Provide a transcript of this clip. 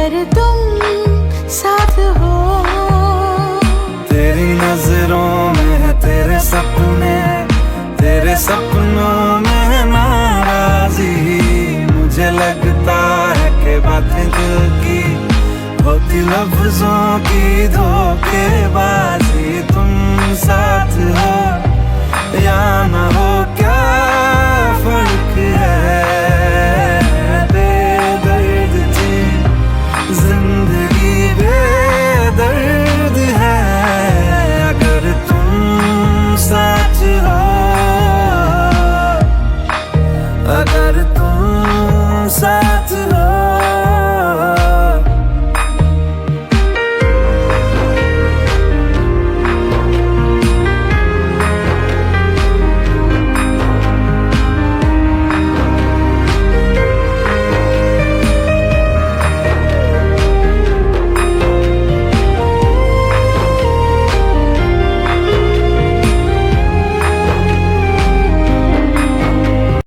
अगर तुम साथ हो। तेरी नजरों में है तेरे सपने, तेरे सपनों में है नाराजी। मुझे लगता है कि बातें दिल की होती लफ्जों की धोखेबाजी। तुम साथ